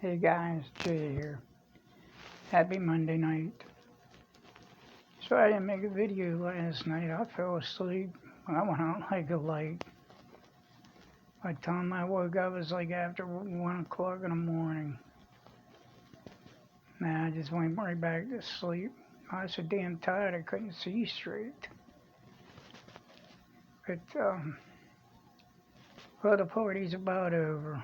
Hey guys, Jay here. Happy Monday night. So I didn't make a video last night. I fell asleep. I went out like a light. By the time I woke up, it was like after 1 o'clock in the morning. Nah, I just went right back to sleep. I was so damn tired I couldn't see straight. But, well, the party's about over.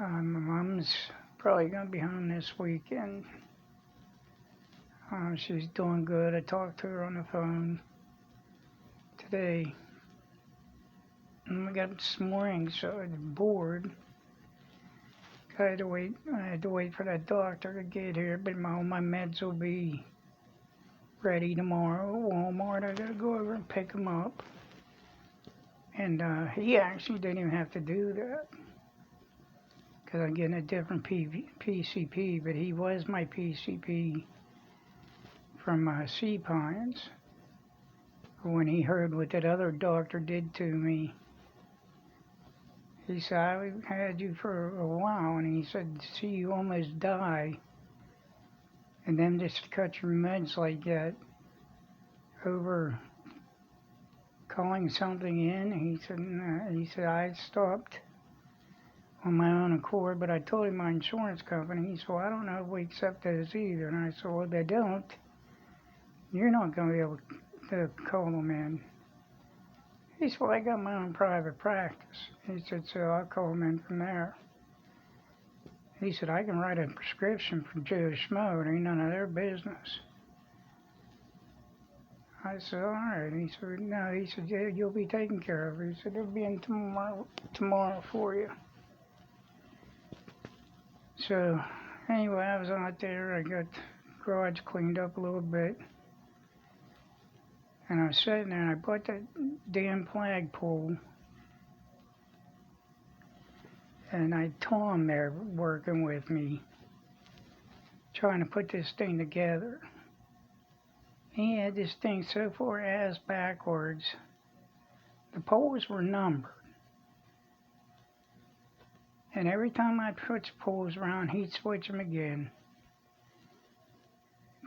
My mom's probably going to be home this weekend. She's doing good. I talked to her on the phone today. And we got this morning, so I was bored. I had to wait for that doctor to get here, but all my meds will be ready tomorrow at Walmart. I gotta go over and pick them up. And he actually didn't even have to do that, because I'm getting a different PCP, but he was my PCP from Sea Pines. When he heard what that other doctor did to me, he said, I've had you for a while, and he said, see you almost die, and then just cut your meds like that over calling something in. He said, I stopped on my own accord, but I told him my insurance company. He said, well, I don't know if we accept those either. And I said, well, they don't. You're not going to be able to call them in. He said, well, I got my own private practice. He said, so I'll call them in from there. He said, I can write a prescription for Joe Schmo. It ain't none of their business. I said, all right. He said, no. He said, yeah, you'll be taken care of. He said, it'll be in tomorrow for you. So, anyway, I was out there. I got the garage cleaned up a little bit. And I was sitting there, and I bought that damn flagpole. And I had Tom there working with me, trying to put this thing together. He had this thing so far ass backwards. The poles were numbered. And every time I switch poles around, he'd switch them again.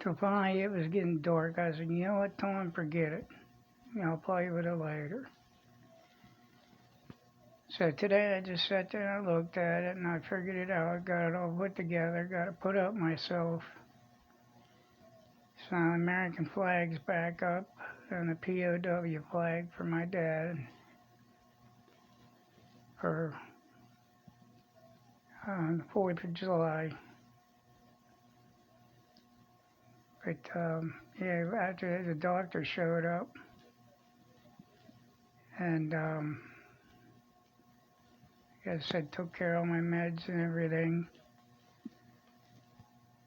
Till finally it was getting dark. I said, you know what, Tom, forget it. I'll play with it later. So today I just sat there and I looked at it and I figured it out. Got it all put together. Got it put up myself. So the American flag's back up and the POW flag for my dad for the 4th of July. But yeah, after the doctor showed up and I guess I took care of my meds and everything.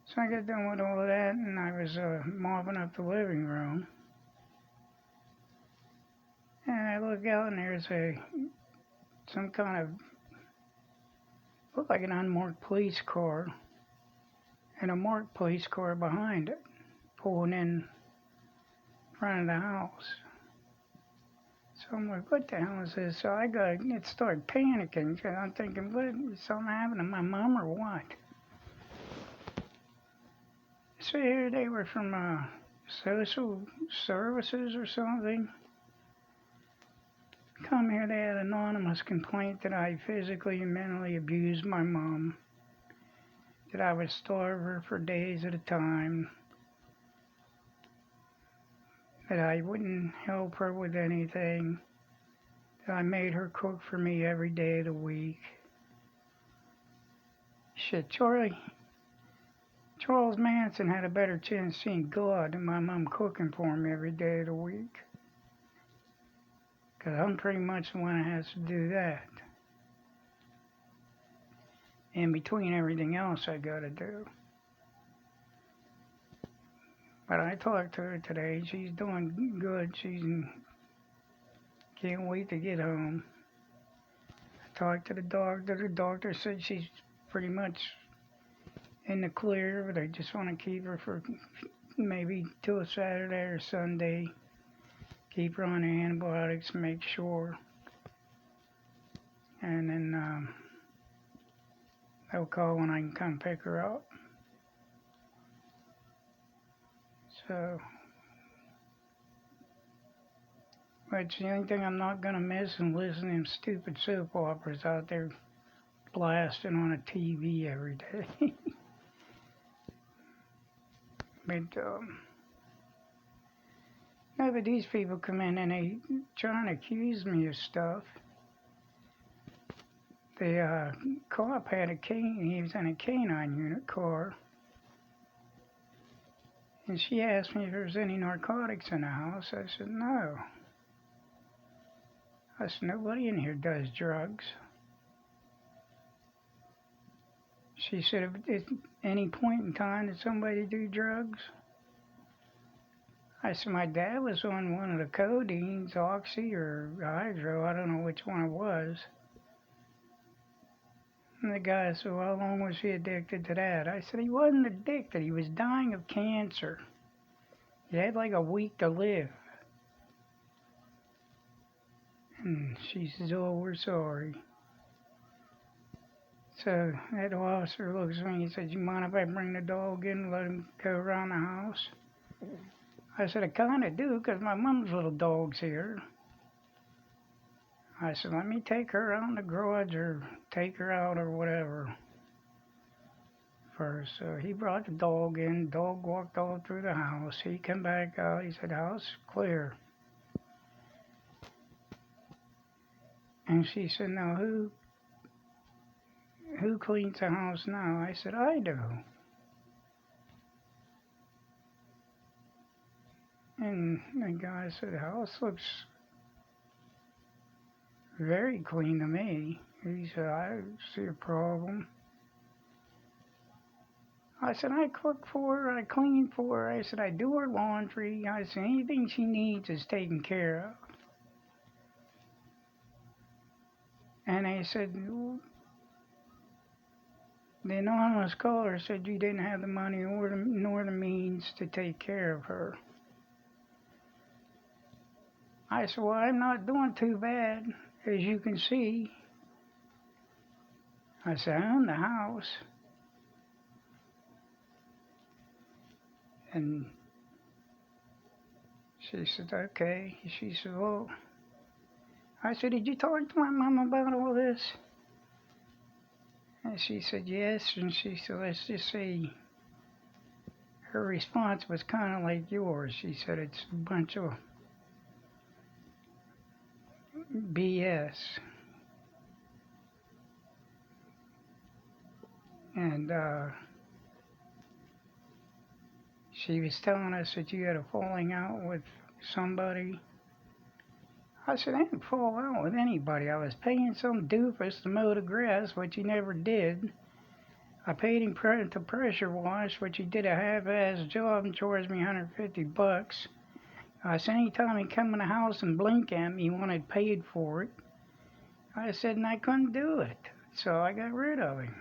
So I got done with all of that and I was mopping up the living room. And I look out and there's some kind of, looked like an unmarked police car and a marked police car behind it, pulling in front of the house. So I'm like, what the hell is this? So it started panicking, because I'm thinking, what, something happened to my mom or what? So here they were from social services or something. Come here, they had an anonymous complaint that I physically and mentally abused my mom, that I would starve her for days at a time, that I wouldn't help her with anything, that I made her cook for me every day of the week. Shit, Charles Manson had a better chance seeing God than my mom cooking for him every day of the week. Because I'm pretty much the one that has to do that. In between everything else I gotta do. But I talked to her today. She's doing good. Can't wait to get home. I talked to the doctor. The doctor said she's pretty much in the clear, but I just want to keep her for maybe till Saturday or Sunday. Keep her on the antibiotics, make sure. And then she'll call when I can come pick her up. So, but the only thing I'm not gonna miss is listening to them stupid soap operas out there blasting on a TV every day. But no, but these people come in and they trying to accuse me of stuff. The cop had a cane. He was in a canine unit car, and she asked me if there was any narcotics in the house. I said no. I said nobody in here does drugs. She said, at any point in time did somebody do drugs? I said, my dad was on one of the codeines, Oxy or Hydro, I don't know which one it was. And the guy said, well, how long was he addicted to that? I said, he wasn't addicted, he was dying of cancer. He had like a week to live. And she says, oh, we're sorry. So that officer looks at me and said, you mind if I bring the dog in and let him go around the house? I said, I kind of do, because my mom's little dog's here. I said, let me take her out in the garage or take her out or whatever first. So he brought the dog in. The dog walked all through the house. He came back out. He said, house clear. And she said, now who cleans the house now? I said, I do. And the guy said, the house looks very clean to me. He said, I don't see a problem. I said, I cook for her, I clean for her. I said, I do her laundry. I said, anything she needs is taken care of. And they said, the anonymous caller said you didn't have the money nor the means to take care of her. I said, well, I'm not doing too bad, as you can see. I said, I own the house. And she said, okay. She said, well, I said, did you talk to my mom about all this? And she said, yes. And she said, let's just say her response was kind of like yours. She said, it's a bunch of BS. And she was telling us that you had a falling out with somebody. I said, I didn't fall out with anybody. I was paying some doofus to mow the grass, which he never did. I paid him to pressure wash, which he did a half-ass job and charged me $150. I said, anytime he come in the house and blink at me, he wanted paid for it. I said, and I couldn't do it. So I got rid of him.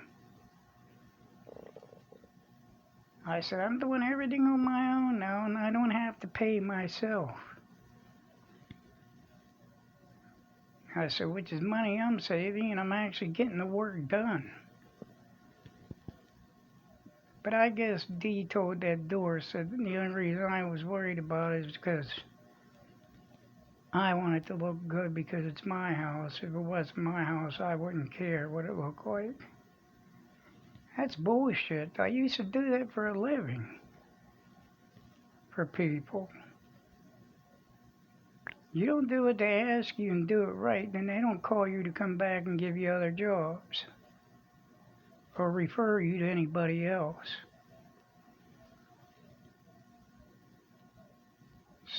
I said, I'm doing everything on my own now, and I don't have to pay myself. I said, which is money I'm saving, and I'm actually getting the work done. But I guess Dee told that door, said the only reason I was worried about it is because I want it to look good because it's my house. If it wasn't my house, I wouldn't care what it looked like. That's bullshit. I used to do that for a living. For people. You don't do what they ask you and do it right, then they don't call you to come back and give you other jobs. Or refer you to anybody else.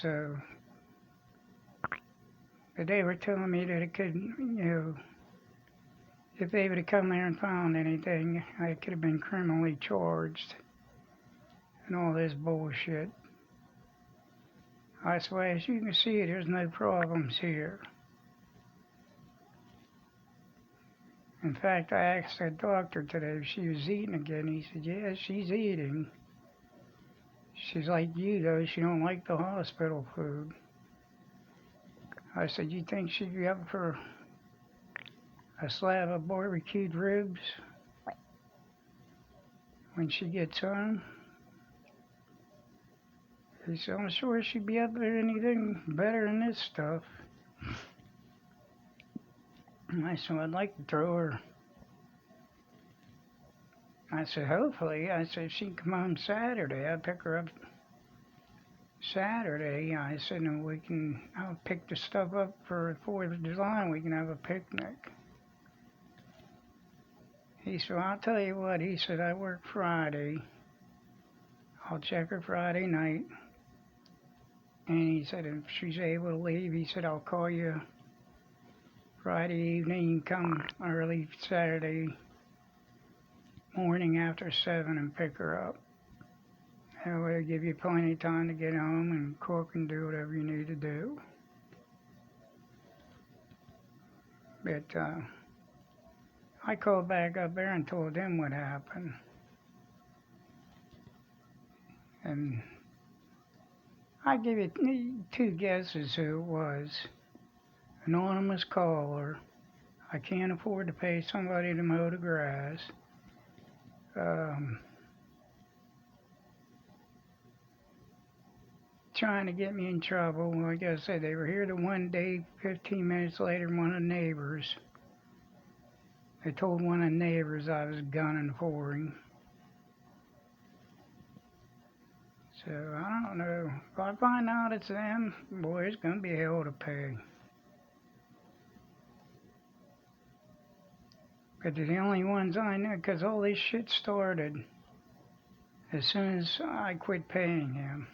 So, but they were telling me that it could, if they would have come there and found anything, I could have been criminally charged. And all this bullshit. I swear, as you can see, there's no problems here. In fact, I asked the doctor today if she was eating again. He said, yeah, she's eating. She's like you, though. She don't like the hospital food. I said, you think she'd be up for a slab of barbecued ribs? when she gets home. He said, I'm sure she'd be up there anything better than this stuff. And I said, I'd like to throw her. I said, hopefully. I said, if she can come home Saturday, I'd pick her up Saturday. I said, and I'll pick the stuff up for the 4th of July and we can have a picnic. He said, well, I'll tell you what. He said, I work Friday. I'll check her Friday night. And he said, if she's able to leave, he said, I'll call you Friday evening and come early Saturday morning after 7 and pick her up. That way it'll give you plenty of time to get home and cook and do whatever you need to do. But I called back up there and told them what happened. And I give you 2 guesses who it was. Anonymous caller. I can't afford to pay somebody to mow the grass. Trying to get me in trouble. Like I said, they were here the one day, 15 minutes later, one of the neighbors. They told one of the neighbors I was gunning for him. So, I don't know. If I find out it's them, boy, it's going to be hell to pay. But they're the only ones I know, because all this shit started as soon as I quit paying him.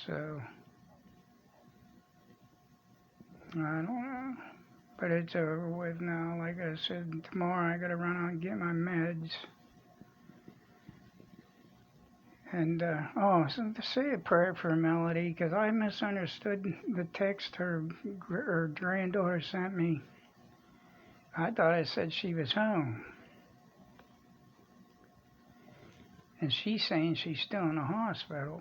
So, I don't know. But it's over with now. Like I said, tomorrow I got to run out and get my meds. And, so say a prayer for Melody, because I misunderstood the text her granddaughter sent me. I thought I said she was home. And she's saying she's still in the hospital.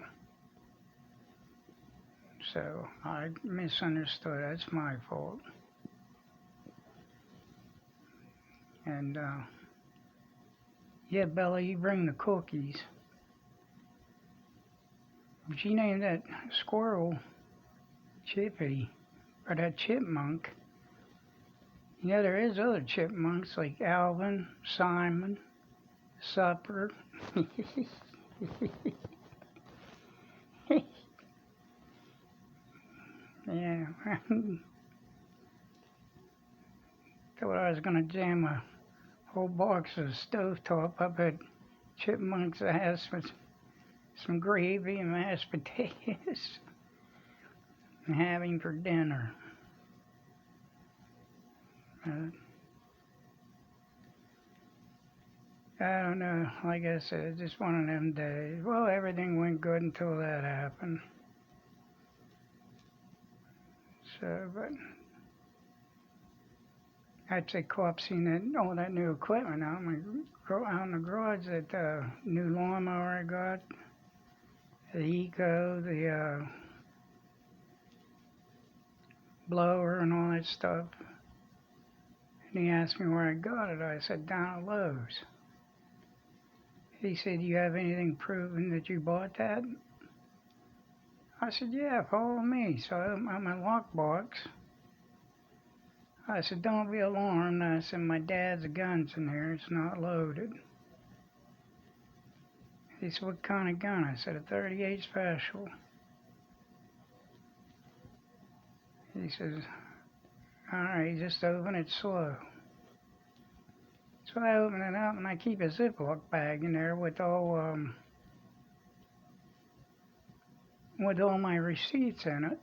So I misunderstood. That's my fault. And, yeah, Bella, you bring the cookies. She named that squirrel Chippy, or that chipmunk. Yeah, there is other chipmunks like Alvin, Simon, Supper. Yeah. Thought I was gonna jam a whole box of stovetop up at Chipmunk's ass with some gravy and mashed potatoes and have him for dinner. I don't know, like I said, just one of them days. Well, everything went good until that happened. So, but I'd say co-op seen that, all that new equipment out in the garage, that new lawnmower I got, the Eco, the blower and all that stuff. And he asked me where I got it. I said, down at Lowe's. He said, do you have anything proving that you bought that? I said, yeah, follow me. So I opened up my lockbox. I said, don't be alarmed. I said, my dad's gun's in there. It's not loaded. He said, what kind of gun? I said, a 38 special. He says, all right, just open it slow. So I open it up and I keep a Ziploc bag in there with all my receipts in it.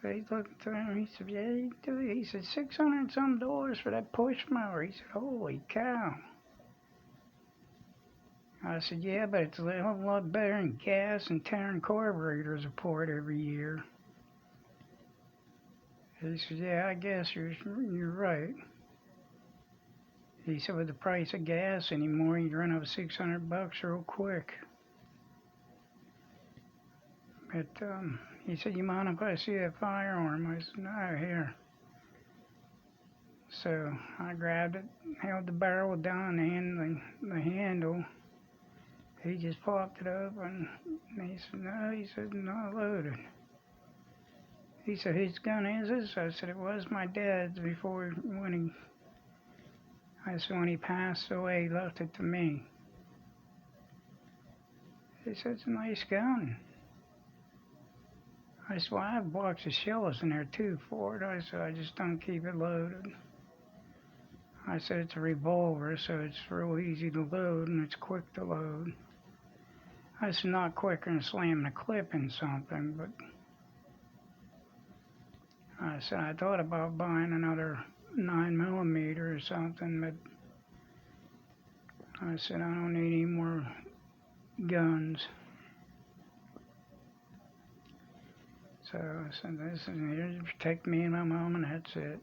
So he's looking through and he said, yeah, you do it. He said, $600 and some for that push mower. He said, holy cow. I said, yeah, but it's a lot better than gas and tearing carburetors apart every year. He said, yeah, I guess you're right. He said, with the price of gas anymore, you'd run up $600 real quick. But he said, you mind if I see that firearm? I said, no, here. so I grabbed it, held the barrel down and the handle. He just popped it open, and he said, no, he said, not loaded. He said, whose gun is this? I said, it was my dad's when he passed away, he left it to me. He said, it's a nice gun. I said, well, I have a box of shells in there too for it. I said, I just don't keep it loaded. I said, it's a revolver, so it's real easy to load and it's quick to load. I said, not quicker than slamming a clip in something, but I said, I thought about buying another 9mm or something, but I said, I don't need any more guns. So I said, this is here to protect me and my mom, and that's it.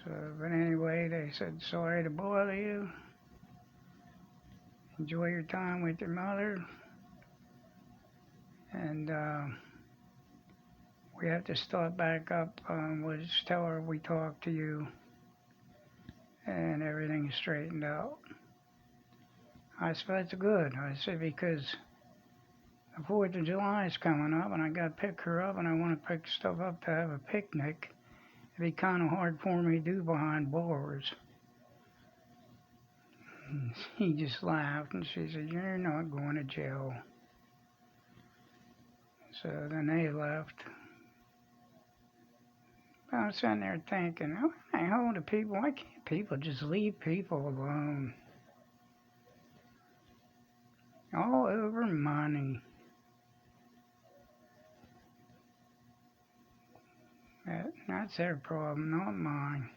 So, but anyway, they said, sorry to bother you. Enjoy your time with your mother. And we have to start back up. We'll just tell her we talked to you and everything's straightened out. I said, that's good. I said, because the 4th of July is coming up and I got to pick her up and I want to pick stuff up to have a picnic. It'd be kind of hard for me to do behind bars. And she just laughed and she said, you're not going to jail. So then they left. I was sitting there thinking, why the hell do people, why can't people just leave people alone? All over money. That's their problem, not mine.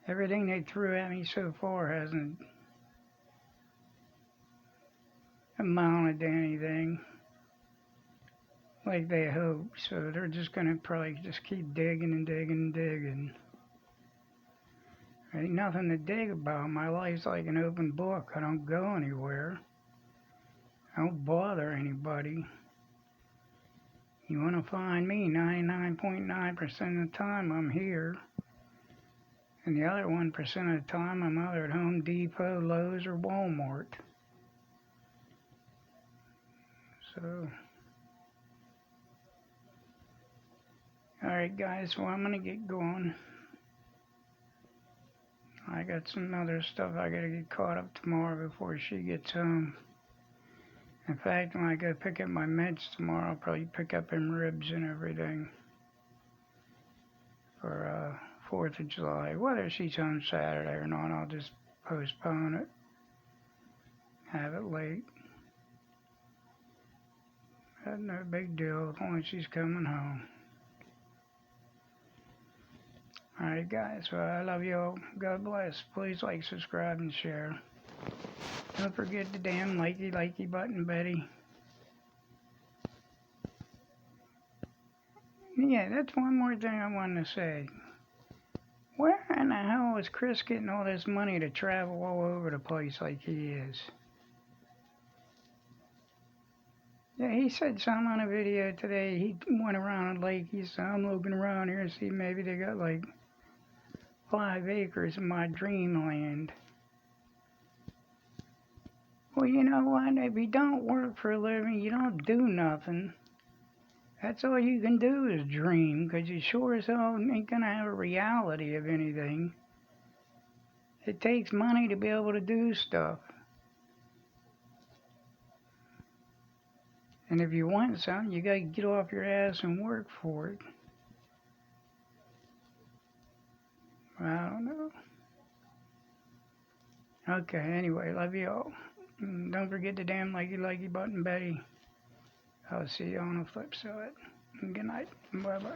Everything they threw at me so far hasn't amounted to anything like they hoped, so they're just gonna probably just keep digging and digging and digging. There ain't nothing to dig about. My life's like an open book. I don't go anywhere. I don't bother anybody. You want to find me 99.9% of the time I'm here. And the other 1% of the time I'm either at Home Depot, Lowe's, or Walmart. So, alright guys, well I'm going to get going. I got some other stuff I got to get caught up tomorrow before she gets home. In fact, when I go pick up my meds tomorrow, I'll probably pick up them ribs and everything for 4th of July. Whether she's home Saturday or not, I'll just postpone it. Have it late. That's no big deal as long as she's coming home. Alright guys, well I love you all. God bless. Please like, subscribe, and share. Don't forget the damn likey button, Betty. Yeah, that's one more thing I wanted to say. Where in the hell is Chris getting all this money to travel all over the place like he is? Yeah, he said something on a video today. He went around a lake. He said, I'm looking around here and see maybe they got like 5 acres of my dreamland. Well, you know what? If you don't work for a living, you don't do nothing. That's all you can do is dream, because you sure as hell ain't going to have a reality of anything. It takes money to be able to do stuff. And if you want something, you got to get off your ass and work for it. I don't know. Okay, anyway, love you all. And don't forget the damn likey button, Betty. I'll see you on the flip side. Good night. Bye-bye.